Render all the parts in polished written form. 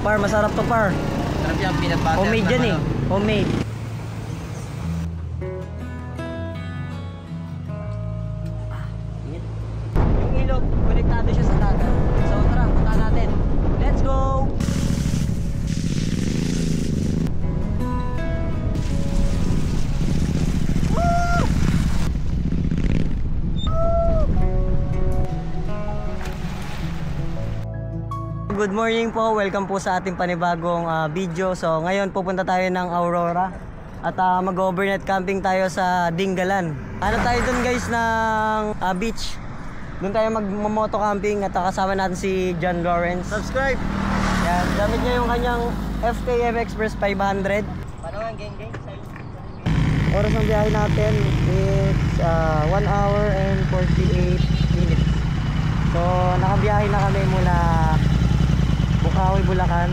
Par, masarap to par. Sarap yung peanut butter. Homemade yan eh. Homemade. Yung ilog, konektado siya sa dagat. So tara, punta natin. Let's go! Good morning po, welcome po sa ating panibagong video. So ngayon pupunta tayo ng Aurora at mag-overnight camping tayo sa Dingalan. Ano tayo dun guys ng beach. Doon tayo mag-moto camping at kasama natin si John Lawrence. Subscribe! Yan, gamit niya yung kanyang FKM Express 500. Paano nga, gang? Oras ng biyahe natin, it's 1 hour and 48 minutes. So nakabiyahe na kami mula Bukawi, Bulacan.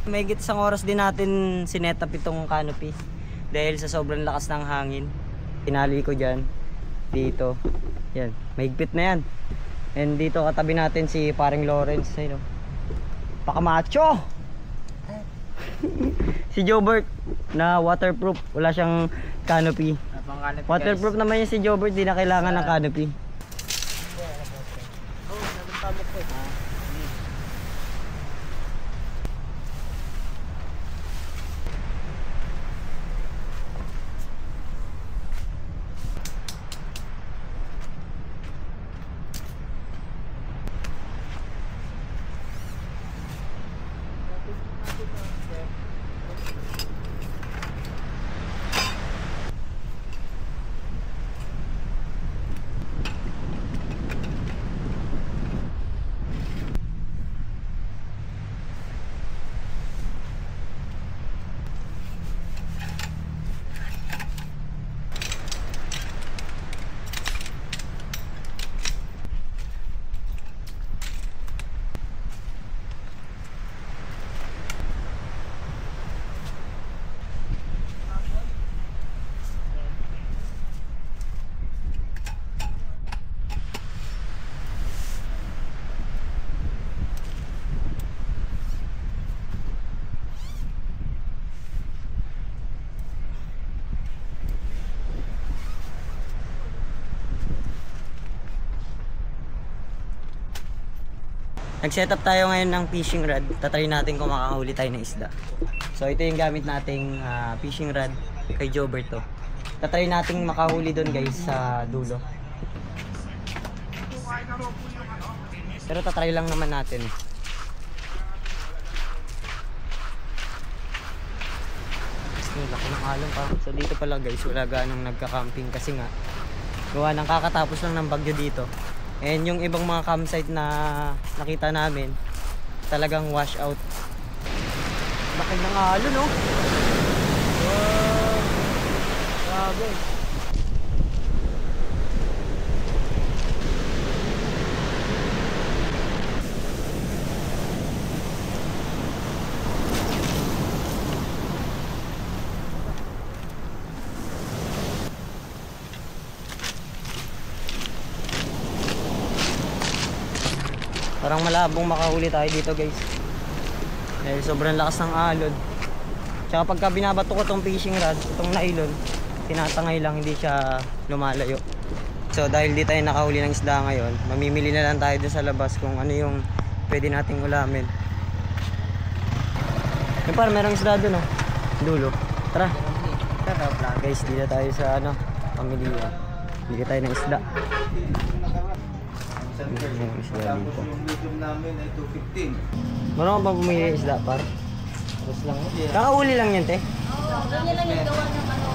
Mahigit isang oras din natin sinetap itong canopy dahil sa sobrang lakas ng hangin. Tinali ko dyan, dito, yan, mahigpit na yan. And dito katabi natin si paring Lawrence, ayun, pakamacho. Si Jobert na waterproof, wala siyang canopy. Waterproof naman yung si Jobert, di na kailangan ng canopy. Nag-set up tayo ngayon ng fishing rod. Tatry natin kung makakahuli tayo ng isda. So ito yung gamit nating fishing rod kay Jobert to. Tatry natin makahuli doon guys sa dulo. Pero tatry lang naman natin. Laki ng alon pa. So dito pala guys, wala ganong nagka-camping kasi nga gawa ng kakatapos lang ng bagyo dito. And yung ibang mga campsite na nakita namin, talagang wash out. Laki ng alon, no? Wow! Grabe. Parang malabong makahuli tayo dito guys dahil sobrang lakas ng alon. Tsaka pagka binabato ko tong fishing rod, itong nylon, tinatangay lang, hindi siya lumalayo. So dahil di tayo nakahuli ng isda ngayon, mamimili na lang tayo dun sa labas kung ano yung pwede nating ulamin. Yung parang merong isda dun, oh, dulo. Tara guys, dito tayo sa ano, pamilihan. Bili tayo ng isda. Yung isda dito. Yung medium namin ay 215. Meron ka ba bumili isda par? Tapos lang. Kakauli lang yan te? Oo, ganyan lang yung gawa ng ano.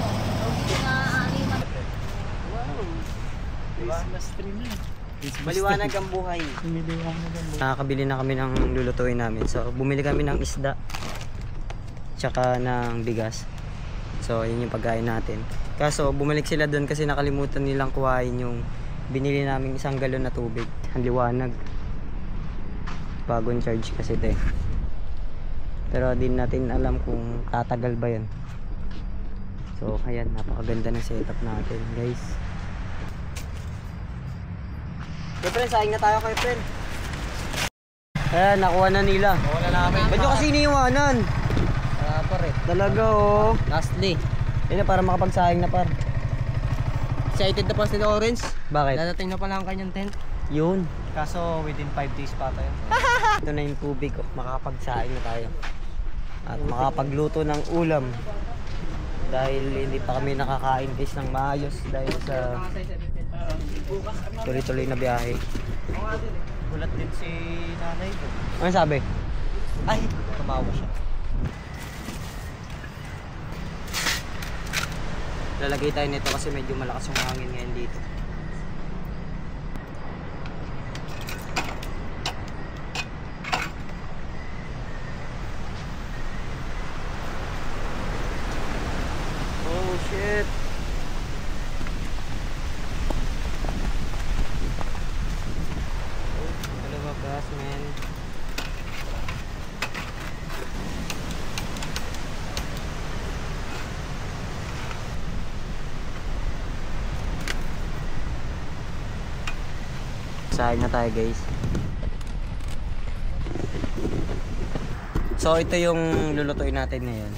Na animal. Wow. Christmas tree na. Maliwanag ang buhay. Nakakabili na kami ng lulutuin namin. So bumili kami ng isda tsaka ng bigas. So yun yung pagkain natin. Kaso bumalik sila doon kasi nakalimutan nilang kuhain yung binili namin 1 galon na tubig. Ang liwanag. Bagong charge kasi ito eh. Pero din natin alam kung tatagal ba yun. So ayan, napakaganda ng setup natin guys. Kaya friend, saing na tayo kay friend. Ayan, nakuha na nila. Nakuha na namin. Ba't nyo kasi iniiwanan? Pare. Talaga oh. Lastly. Yun na, para makapagsaing na par. Excited na pa si Orange. Bakit? Dadating na pala ang kanyang tent. Yun. Kaso within 5 days pa tayo. Ito na yung tubig oh. Makakapagsaing na tayo. At makakapagluto ng ulam. Dahil hindi pa kami nakakain guys ng maayos dahil sa tuloy-tuloy na biyahe. Gulat din si nanay ko. Ano sabi? Ay, tumawa siya. Lalagay tayo nito kasi medyo malakas yung hangin ngayon dito. Oh shit. Lumabas, man. Magsasahin na tayo guys. So ito yung lulutuin natin ngayon.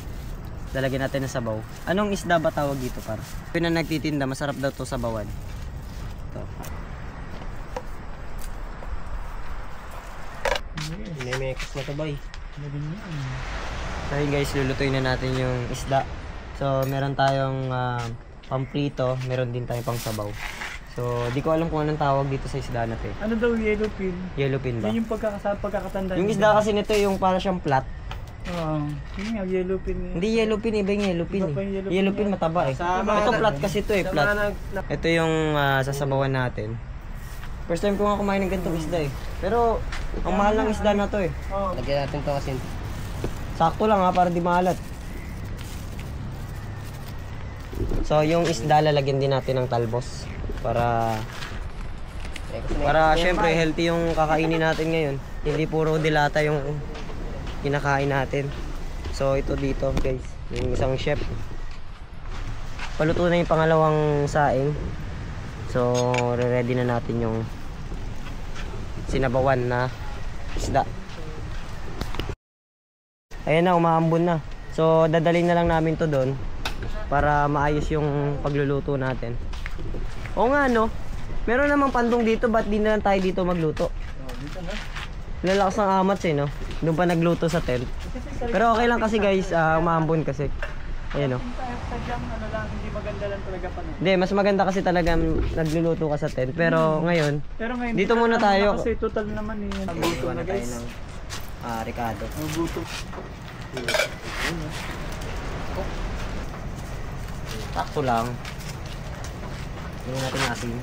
Lalagyan natin ng sabaw. Anong isda ba tawag dito par? Yun na nagtitinda, masarap daw to sabawan. Ito. Inimix na to boy. So yun guys, lulutuin na natin yung isda. So meron tayong pamprito, meron din tayong pang sabaw. So di ko alam kung anong tawag dito sa isda natin. Ano daw yellowfin? Yellowfin ba? Yan yung pagkakatanda. Yung isda kasi nito yung para siyang flat. Oo. Yun nga, yellowfin. Hindi yellowfin, iba yung yellowfin Iba pa yung eh. yellowfin Yellowfin yan. mataba eh. Ito flat kasi ito eh, flat. Ito yung sasabawan natin. First time ko nga kumain ng ganitong isda eh. Pero ang mahal ng isda na to eh. Oo. Lagyan natin to kasi. Sakto lang ha, para di maalat. So yung isda lalagyan din natin ng talbos para syempre healthy yung kakainin natin ngayon. Hindi puro dilata yung kinakain natin. So ito dito guys, yung isang chef. Paluto na yung pangalawang saing. So ready na natin yung sinabawan na isda. Ayan na, umaambon na. So dadalhin na lang namin to doon para maayos yung pagluluto natin. Oo nga no, meron namang pandong dito, ba't di na lang tayo dito magluto? Lalakas ng amats eh no, doon pa nagluto sa tent. Pero okay lang kasi guys, umaambon kasi. Ayan no. Sadyang ano lang, hindi maganda lang talaga pa nun. Hindi, mas maganda kasi talaga nagluluto ka sa tent. Pero ngayon, Pero ngayon, dito muna tayo. Kasi total naman eh. Buto na guys. Ricardo. Buto. Takto lang. Hindi natin asin.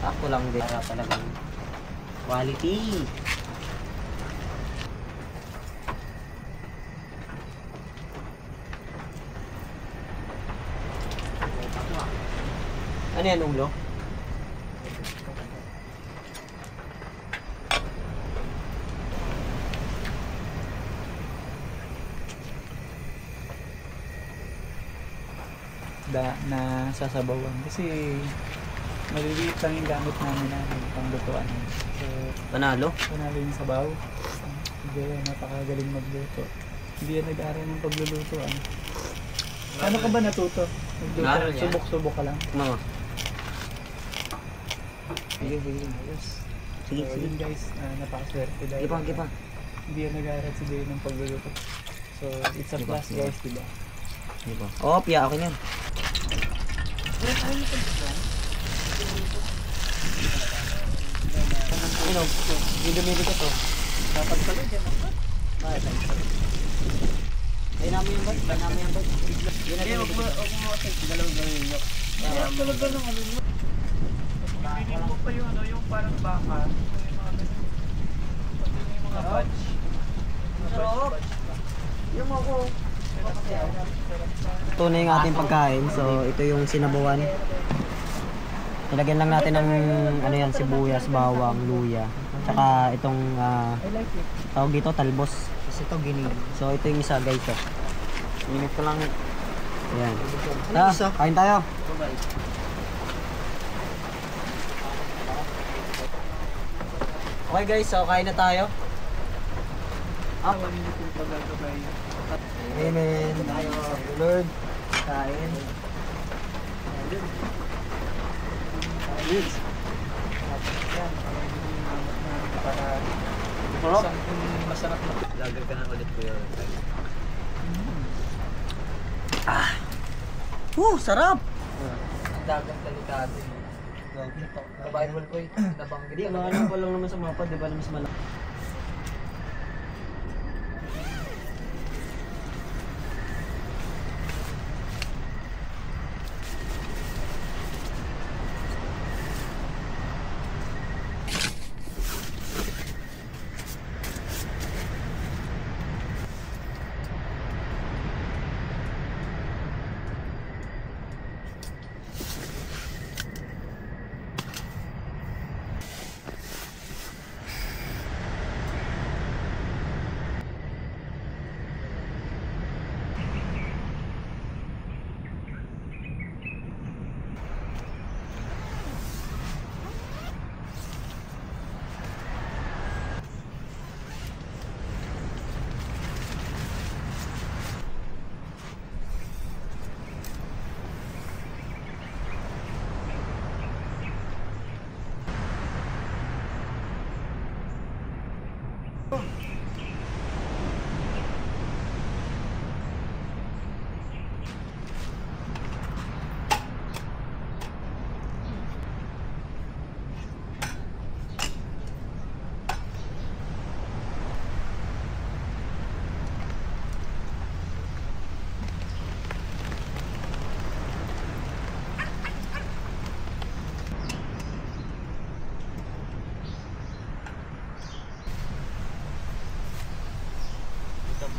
Takto lang din. Para talagang quality. Ano yan, ulo? Na sasabawan kasi maliliit lang yung gamit namin na panglutuan. So, Panalo? panalo yung sabaw. Hindi, napakagaling magluto. Hindi yan nag-aaral ng paglulutuan. Ano ka ba natuto? Nag-aaral yan. Subok-subok ka lang. Mga. Sige, sige. Ayos. Sige, So, sige. yun guys, napakaswerte dahil Gipa, gipa. hindi yan nag-aaral si Jay ng pagluluto. So, it's a Gipa, plus gipa. guys, diba? Gipa. Oh, piya ako niyan. Ano? Hindi dumili ko to. Dapat pala dyan. Ay namin yung bag. Ay namin yung bag. Hindi, huwag mo dalawang gawin nyo. Talaga ng ano nyo. Bibili mo pa yung ano, yung parang baka. Yung mga ganun. Pati yung mga batch. Yung ako. Ito na yung ating pagkain. So, ito yung sinabawan. Ilagyan lang natin ng ano yan, sibuyas, bawang, luya. Tsaka itong I like it. tawag dito, talbos. Kasi ito giniling. So, ito yung isa guys. Oh. Minute ko lang. Ayan. Tara, kain tayo. Okay guys, so kain na tayo. Up. Malinit yung pagkakabay. Amen. Lord. Kain. Para Sarap. something masarap na. Lager ka na ulit ko yun. Sarap. Dagat delikado eh. Survival ko eh. Nabanggit Hindi, maalam pa lang naman sa mapa, di ba mas malaki.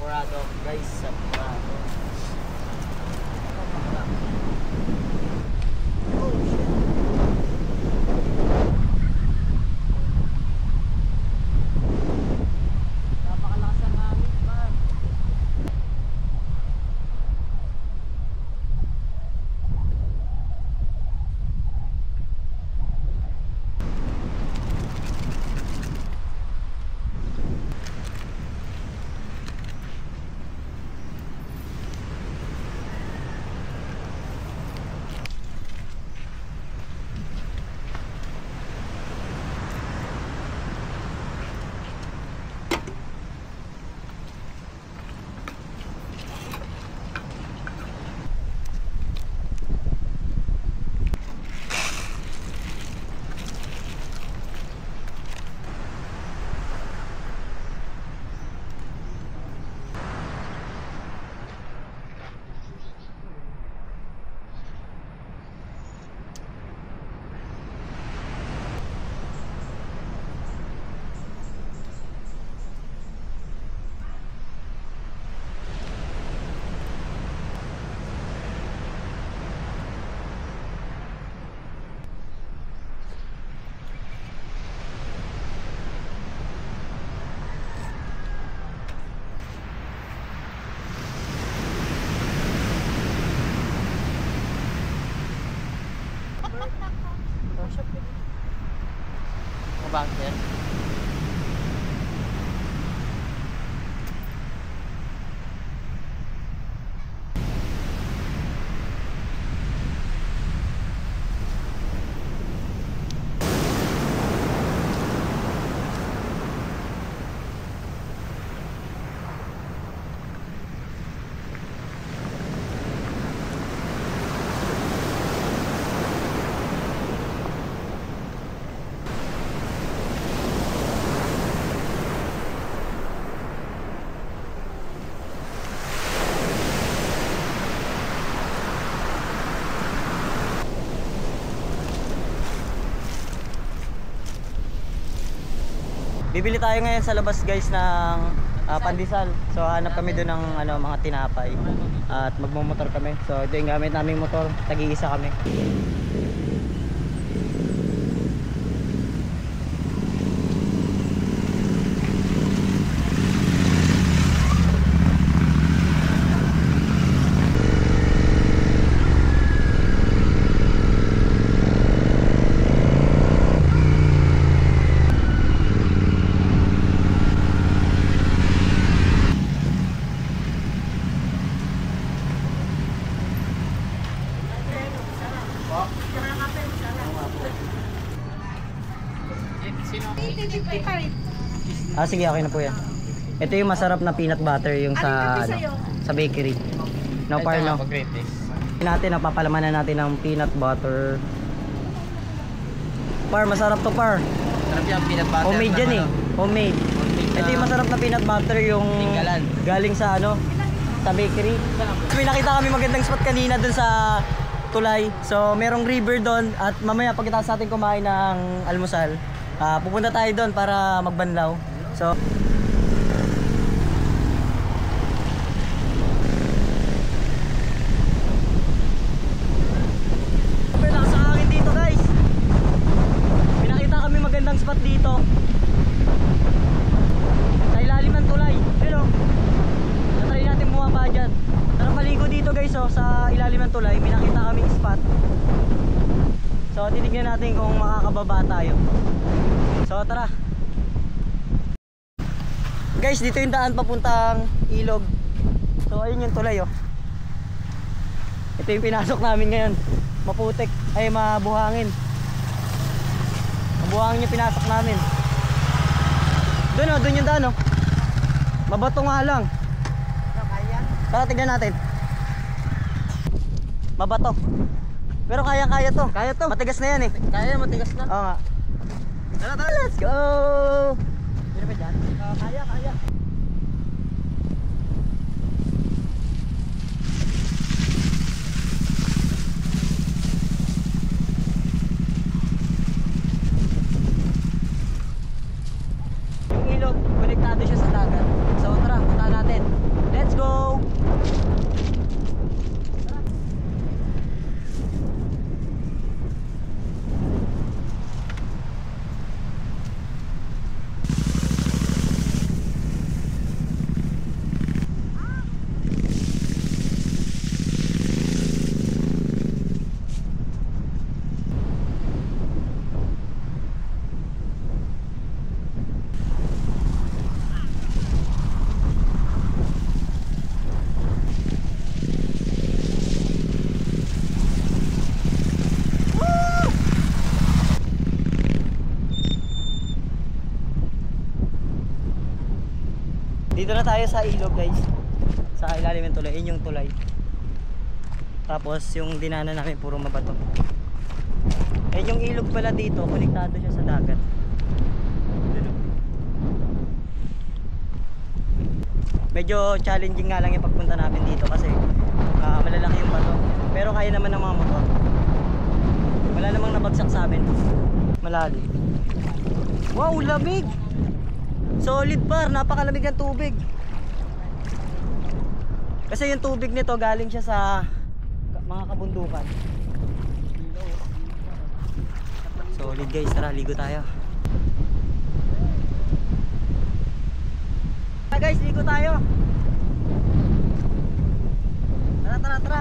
Sampurado guys, Sampurado. Oh shit. Napakalakas ang hangin pa. Bakit? Bibili tayo ngayon sa labas guys ng pandesal. So hanap kami doon ng mga tinapay at magmumotor kami. So ito yung gamit naming motor, tag-iisa kami. Sige, okay na po yan. Ito yung masarap na peanut butter yung sa bakery. No par no. Natin napapalamanan natin ng peanut butter. Par, masarap to par. Sarap yung peanut butter. Homemade yan eh. Homemade. Ito yung masarap na peanut butter yung Tinggalan. galing sa sa bakery. May nakita kami magandang spot kanina dun sa Tulay. So merong river doon at mamaya pagkatapos natin kumain ng almusal, pupunta tayo doon para magbanlaw. So lakas ang hangin dito guys. May nakita kami magandang spot dito sa ilalim ng tulay. Pero natry natin bumaba dyan. Tara maligo dito guys, oh, sa ilalim ng tulay. May nakita kaming spot. So titignan natin kung makakababa tayo. So tara guys, dito yung daan papuntang ilog. So ayun yung tulay oh. Ito yung pinasok namin ngayon. Maputik, ay mabuhangin. Mabuhangin yung pinasok namin. Doon oh, doon yung daan oh. Mabato nga lang. Tara tignan natin. Mabato. Pero kaya to. Kaya to. Matigas na yan eh. Kaya, matigas na. Oo nga. Tara, tara. Let's go! Hindi ba dyan? Kaya. Yung ilog, konektado siya sa dagat. So tara, punta natin. Dito na tayo sa ilog guys. Sa ilalim ng tulay. Yun yung tulay. Tapos yung dinaanan namin puro mabato. Eh yung ilog pala dito, konektado siya sa dagat. Medyo challenging nga lang yung pagpunta namin dito kasi malalaki yung bato. Pero kaya naman ng mga motor. Wala namang nabagsak sa amin. Malalim. Wow, lamig! Solid par, napakalamig ng tubig. Kasi yung tubig nito galing siya sa mga kabundukan. Solid guys, tara ligo tayo. Tara guys, ligo tayo. Tara, tara, tara.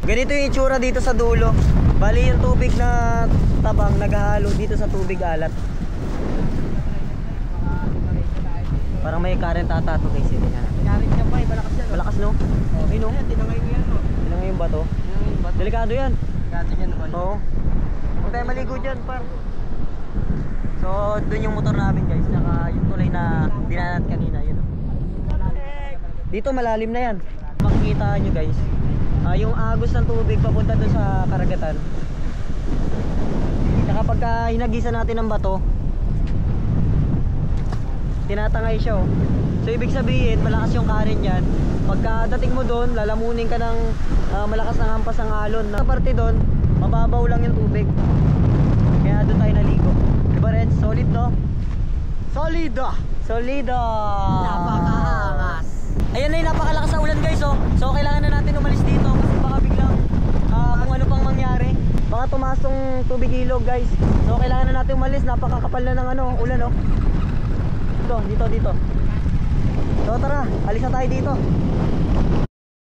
Ganito yung itsura dito sa dulo. Bali yung tubig na tabang naghahalo dito sa tubig alat. Parang may current ata ito guys. Karit ka pa, malakas yan. Malakas no? Okay, no? Tinangay mo yan, no? Tinangay yung bato. Delikado yan. Kasi yan naman. Oo. Huwag tayo maligo dyan par. So dun yung motor namin guys. Saka yung tulay na dinanat kanina. Yun. Dito malalim na yan. Makikita nyo guys. Yung agos ng tubig papunta doon sa karagatan. Kapag hinagisan natin ng bato, tinatangay siya oh. So ibig sabihin malakas yung current yan. Pagkadating mo doon, lalamunin ka ng malakas ng hampas ng alon. Sa parte doon, mababaw lang yung tubig. Kaya doon tayo naligo. Diba Red? Solid no? Solida! Solida! Napakaangas. Ayan na yung napakalakas na ulan guys oh. So kailangan na natin umalis dito kasi baka biglang kung ano pang mangyari. Baka tumaas tong tubig ilog guys. So kailangan na natin umalis. Napakakapal na ng ano, ulan oh. Dito. So tara, alis na tayo dito.